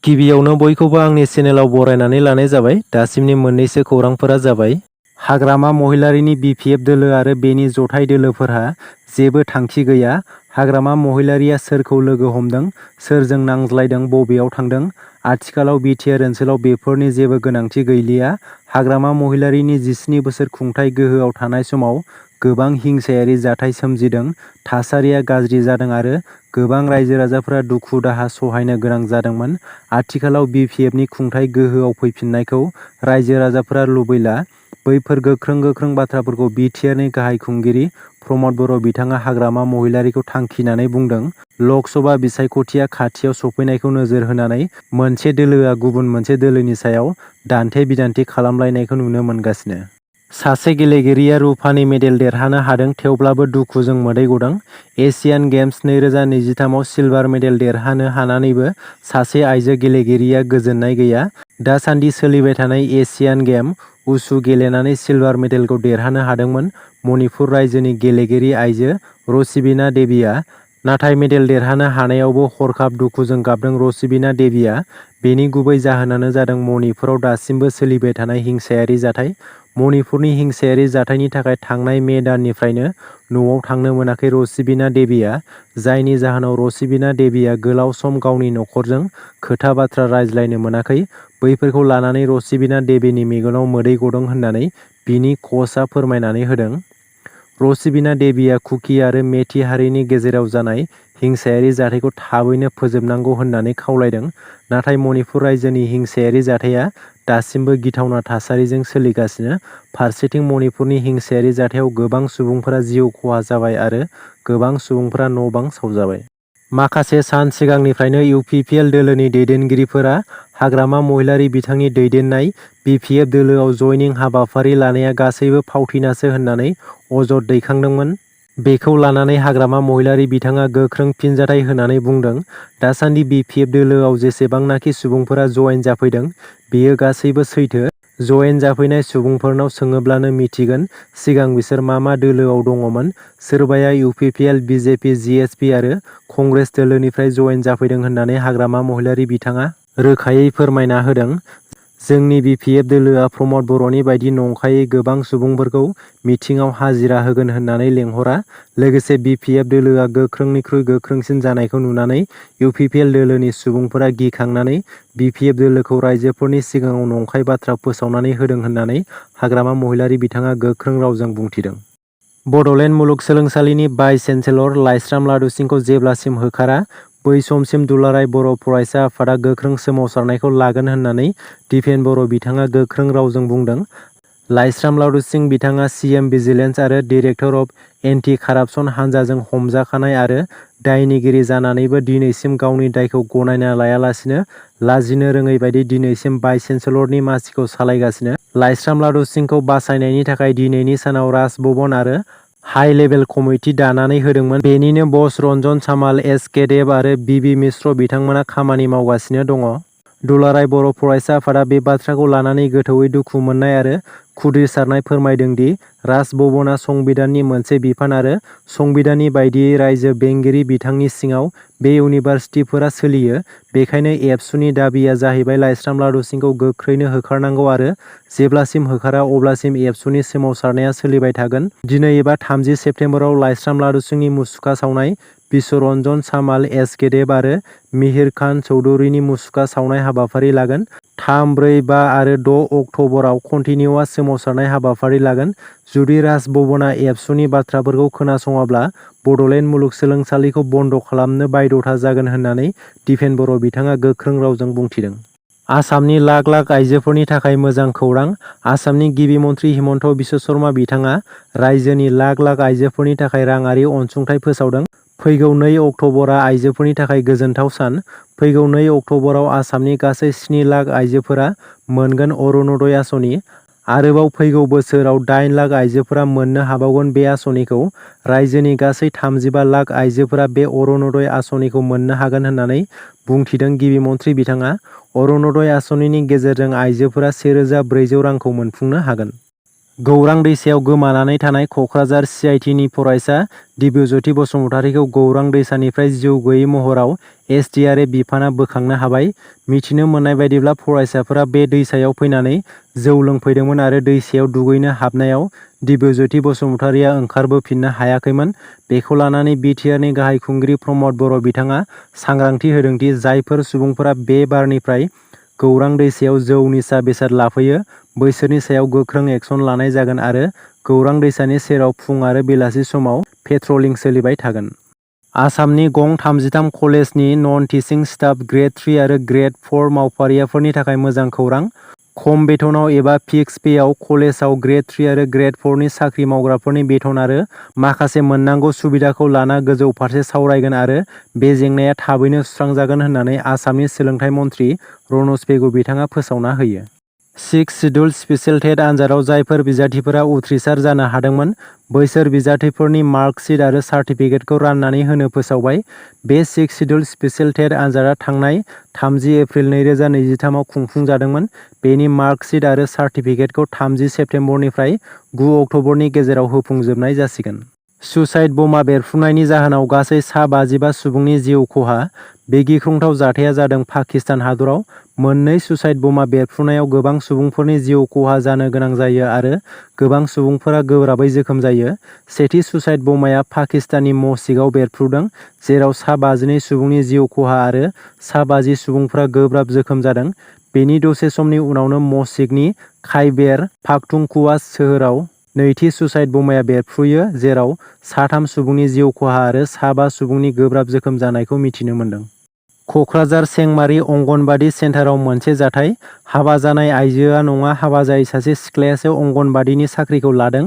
गिबियावनो बयखौबो आंनि चेनेलाव बरायनानै लानाय जाबाय। दासिमनि मोननैसो खौरांफोरा जाबाय। हाग्रामा महिलारिनि बिपिएफ दोलो आरो बेनि जथाय दोलोफोरहा जेबो थांखि गैया। हाग्रामा महिलारिया सोरखौ लोगो हमदों, सोरजों नांज्लायदों, बबेयाव थांदों? आथिखालाव बिटिआर ओनसोलाव बेफोरनि जेबो गोनांथि गैलिया। हाग्रामा महिलारिनि 17 बोसोर खुंथाय गोहोआव थानाय समाव गोबां हिंसायारि जाथाय सोमजिदों, थासारिया गाज्रि जादों आरो गोबां रायजो राजाफोरा दुखु दाहा सहायनो गोनां जादोंमोन। आथिखालाव बिपिएफनि खुंथाय गोहोआव फैफिननायखौ रायजो राजाफोरा लुबैला। बैफोर गोख्रों बाथ्राफोरखौ बिटिआरनि गाहाय खुंगिरि प्रमद बर' बिथाङा हाग्रामा महिलारिखौ थांखिनानै बुंदों। लकसभा बिसायख'थिया खाथियाव सफैनायखौ नोजोर होनानै मोनसे दोलोआ गुबुन मोनसे दोलोनि सायाव दान्थे-बिदान्थे खालामलायनायखौ नुनो मोनगासिनो। सासे गेलेगिरिया रुफानि मेडेल देरहानो हादों, थेवब्लाबो दुखुजों मोदै गदों। एशियान गेम्स 2023 आव सिलभार मेडेल देरहानो हानानैबो सासे आइजो गेलेगिरिया गोजोननाय गैया। दासान्दि सोलिबाय थानाय एशियान गेम उसु गेलेनानै सिलभार मेडेलखौ देरहानो हादोंमोन मणिपुर रायजोनि गेलेगिरि आइजो रसिबिना देबीआ। नाथाय मेडेल देरहानो हानायावबो हरखाब दुखुजों गाबदों रसिबिना देबीआ। बेनि गुबै जाहोनानो जादों मणिपुराव दासिमबो सोलिबाय थानाय हिंसायारि जाथाय। मणिपुरनि हिंसायारि जाथायनि थाखाय थांनाय मे दाननिफ्रायनो न'आव थांनो मोनाखै रसिबिना देबीआ, जायनि जाहोनाव रसिबिना देबीआ गोलाव सम गावनि नखरजों खोथा बाथ्रा रायज्लायनो मोनाखै। बैफोरखौ लानानै रसिबिना देबीनि मेगनाव मोदै गदों होननानै बिनि कचआ फोरमायनानै होदों। रसिबिना देबीआ कुकी आरो मेथि हारिनि गेजेराव जानाय हिंसायारि जाथायखौ थाबैनो फोजोबनांगौ होननानै खावलायदों। नाथाय मणिपुर रायजोनि हिंसायारि जाथाया दासिमबो गिथावना थासारिजों सोलिगासिनो। फारसेथिं मणिपुरनि हिंसायारि जाथायाव गोबां सुबुंफोरा जिउ खहा जाबाय आरो गोबां सुबुंफोरा न'-बां सावजाबाय। माखासे सान सिगांनिफ्रायनो इउपिपिएल दोलोनि दैदेनगिरिफोरा हाग्रामा महिलारि बिथांनि दैदेननाय बिपिएफ दोलोआव जयनिं हाबाफारि लानाया गासैबो फावथिनासो होननानै अजद दैखांदोंमोन। बेखौ लानानै हाग्रामा महिलारि बिथाङा गोख्रों फिनजाथाय होनानै बुंदों, दासान्दि बिपिएफ दोलोआव जेसेबांनाखि सुबुंफोरा जयेन जाफैदों बेयो गासैबो सैथो। जयेन जाफैनाय सुबुंफोरनाव सोङोब्लानो मिथिगोन सिगां बिसोर मा दोलोआव दङमोन। सोरबाया इउपिपिएल, बिजेपि, जिएसपि आरो कंग्रेस दोलोनिफ्राय जयेन जाफैदों होननानै हाग्रामा महिलारि बिथाङा रोखायै फोरमायना होदों। जोंनि बिपिएफ दोलोआ प्रमद बर'नि बायदि नंखायै गोबां सुबुंफोरखौ मिथिङाव हाजिरा होगोन होननानै लेंहरा। लोगोसे बिपिएफ दोलोआ गोख्रोंनिख्रुइ गोख्रोंसिन जानायखौ नुनानै इउपिपिएल दोलोनि सुबुंफोरा गिखांनानै बिपिएफ दोलोखौ राइजोफोरनि सिगाङाव नंखाय बाथ्रा फोसावनानै होदों होननानै हाग्रामा महिलारि बिथाङा गोख्रों रावजों बुंथिदों। बड'लेण्ड मुलुगसोलोंसालिनि भाइस चेन्सेलर लाइस्राम लादु सिंहखौ जेब्लासिम होखारा बै समसिम दुलाराय बर' फरायसा आफादा गोख्रों सोमावसारनायखौ लागोन होननानै दिपेन बर' बिथाङा गोख्रों रावजों बुंदों। लाइस्राम लादु सिंह बिथाङा सिएम भिजिलेन्स आरो डिरेक्टर अफ एन्टि कारापसन हानजाजों हमजाखानाय आरो दायनिगिरि जानानैबो दिनैसिम गावनि दायखौ गनायना लायालासिनो लाजिनो रोङै बायदि दिनैसिम भाइस चेन्सेलरनि मासिखौ सालायगासिनो। लाइस्राम लादु सिंहखौ बासायनायनि थाखाय दिनैनि सानाव राजभवन आरो हाइ लेभेल कमिटि दानानै होदोंमोन। बेनिनो बस रन्जन सामाल, एस के देब आरो बिबि मिश्र बिथांमोना खामानि मावगासिनो दङ। दुलाराय बर' फरायसा आफादा बे बाथ्राखौ लानानै गोथौयै दुखु मोननाय आरो खुद्रिसारनाय फोरमायदों दि राजभवनआ संबिधाननि मोनसे बिफान आरो संबिधाननि बायदियै रायजो बेंगिरि बिथांनि सिङाव बे इउनिभार्सिटिफोरा सोलियो। बेखायनो एबसुनि दाबिया जाहैबाय लाइस्राम लादु सिंहखौ गोख्रैनो होखारनांगौ आरो जेब्लासिम होखारा अब्लासिम एबसुनि सोमावसारनाया सोलिबाय थागोन। दिनै एबा 30 सेप्तेम्बराव लाइस्राम लादु सिंहनि मुसुखा सावनाय, बिश्वरन्जन सामाल, एस के देब आरो मिहिर खान चौधुरीनि मुसुखा सावनाय हाबाफारि लागोन। 3, 4, 5 आरो 6 अक्ट'बराव कन्टिनिउआस सोमावसारनाय हाबाफारि लागोन। जुदि राजभवनआ एबसुनि बाथ्राफोरखौ खोनासङाब्ला बड'लेण्ड मुलुगसोलोंसालिखौ बन्द' खालामनो बायध'था जागोन होननानै दिपेन बर' बिथाङा गोख्रों रावजों बुंथिदों। आसामनि लाख लाख आइजोफोरनि थाखाय मोजां खौरां। आसामनि गिबि मन्थ्रि हिमन्त बिश्व शर्मा बिथाङा रायजोनि लाख लाख आइजोफोरनि थाखाय राङारि अनसुंथाइ फोसावदों। फैगौ 2 अक्ट'बरआ आइजोफोरनि थाखाय गोजोनथाव सान। फैगौ 2 अक्ट'बराव आसामनि गासै 7 लाख आइजोफोरा मोनगोन अरुण'दय आसनि। आरोबाव फैगौ बोसोराव 8 लाख आइजोफोरा मोननो हाबावगोन बे आसनिखौ। रायजोनि गासै 35 लाख आइजोफोरा बे अरुण'दय आसनिखौ मोननो हागोन होननानै बुंथिदों गिबि मन्थ्रि बिथाङा। अरुण'दय आसनिनि गेजेरजों आइजोफोरा 1400 रांखौ मोनफुंनो हागोन। गौरां दैसायाव गोमानानै थानाय कक्राझार CITनि फरायसा दिब्यज्योति बसुमतारीखौ गौरां दैसानिफ्राय जिउ गैयै महराव SDRF बिफाना बोखांनो हाबाय। मिथिनो मोननाय बायदिब्ला फरायसाफोरा बे दैसायाव फैनानै जौ लोंफैदोंमोन आरो दैसायाव दुगैनो हाबनायाव दिब्यज्योति बसुमतारीया ओंखारबोफिननो हायाखैमोन। बेखौ लानानै BTRनि गाहाय खुंगिरि प्रमद बर' बिथाङा सांग्रांथि होदोंदि जायफोर सुबुंफोरा बे बारनिफ्राय गौरां दैसायाव जौ निसा बेसाद लाफैयो बैसोरनि सायाव गोख्रों एक्सन लानाय जागोन आरो गौरां दैसानि सेराव फुं आरो बेलासि समाव पेट्रलिं सोलिबाय थागोन। आसामनि गं 33 कलेजनि नन टिचिं स्टाफ ग्रेड 3 आरो ग्रेड 4 मावफारियाफोरनि थाखाय मोजां खौरां। खम बेथनाव एबा फिक्स पेआव कलेजाव ग्रेड 3 आरो ग्रेड 4 नि साख्रि मावग्राफोरनि बेथन आरो माखासे मोननांगौ सुबिदाखौ लाना गोजौ फारसे सावरायगोन आरो बे जेंनाया थाबैनो सुस्रांजागोन होननानै आसामनि सोलोंथाइ मन्थ्रि रनज पेगु बिथाङा फोसावना होयो। 6 शिड्युल स्पेशेल टेट आनजादाव जायफोर बिजाथिफोरा उथ्रिसार जानो हादोंमोन बैसोर बिजाथिफोरनि मार्कशीट आरो सार्टिफिकेटखौ राननानै होनो फोसावबाय। बे 6 शिड्युल स्पेशेल टेट आनजादा थांनाय 30 एप्रिल 2023 आव खुंफुंजादोंमोन। बेनि मार्कशीट आरो सार्टिफिकेटखौ 30 सेप्तेम्बरनिफ्राय 9 अक्ट'बरनि गेजेराव होफुंजोबनाय जासिगोन। सुसाइड बमा बेरफ्रुनायनि जाहोनाव गासै सा 55 सुबुंनि जिउ खहा। बे गिख्रंथाव जाथाया जादों पाकिस्तान हादराव। मोननै सुसाइड बमा बेरफ्रुनायाव गोबां सुबुंफोरनि जिउ खहा जानो गोनां जायो आरो गोबां सुबुंफोरा गोब्राबै जोखोम जायो। सेथि सुसाइड बमाया पाकिस्ताननि मस्जिदाव बेरफ्रुदों जेराव सा 52 सुबुंनि जिउ खहा आरो सा 50 सुबुंफोरा गोब्राब जोखोम जादों। बेनि दसे समनि उनावनो मस्जिदनि खाइबेर पाख्तुनख्वा सोहोराव नैथि सुसाइड बमाया बेरफ्रुयो जेराव सा 3 सुबुंनि जिउ खहा आरो सा 5 सुबुंनि गोब्राब जोखोम जानायखौ मिथिनो मोन्दों। कक्राझार सेंमारि अंगनबादि सेन्टाराव मोनसे जाथाय। हाबा जानाय आइजोआ नङा हाबा जायै सासे सिख्लायासो अंगनबादिनि साख्रिखौ लादों।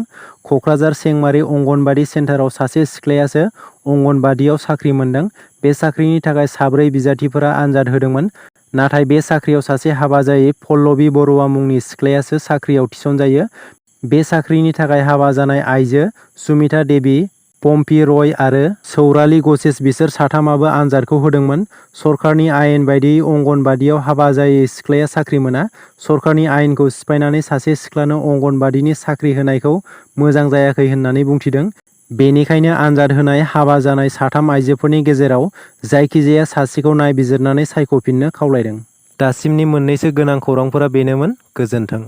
कक्राझार सेंमारि अंगनबादि सेन्टाराव सासे सिख्लायासो अंगनबादियाव साख्रि मोनदों। बे साख्रिनि थाखाय 4 बिजाथिफोरा आनजाद होदोंमोन। नाथाय बे साख्रियाव सासे हाबा जायै पल्लबी बरुवा मुंनि सिख्लायासो साख्रियाव थिसनजायो। बे साख्रिनि थाखाय हाबा जानाय आइजो सुमिता देबी, पम्पी रय आरो सौराली गसेस बिसोर साथामाबो आनजादखौ होदोंमोन। सरकारनि आयेन बायदियै अंगनबादियाव हाबा जायै सिख्लाया साख्रि मोना। सरकारनि आयेनखौ सिफायनानै सासे सिख्लानो अंगनबादिनि साख्रि होनायखौ मोजां जायाखै होननानै बुंथिदों। बेनिखायनो आनजाद होनाय हाबा जानाय 3 आइजोफोरनि गेजेराव जायखिजाया सासेखौ नायबिजिरनानै सायख'फिननो खावलायदों। दासिमनि मोननैसो गोनां खौरांफोरा बेनोमोन। गोजोन्थों।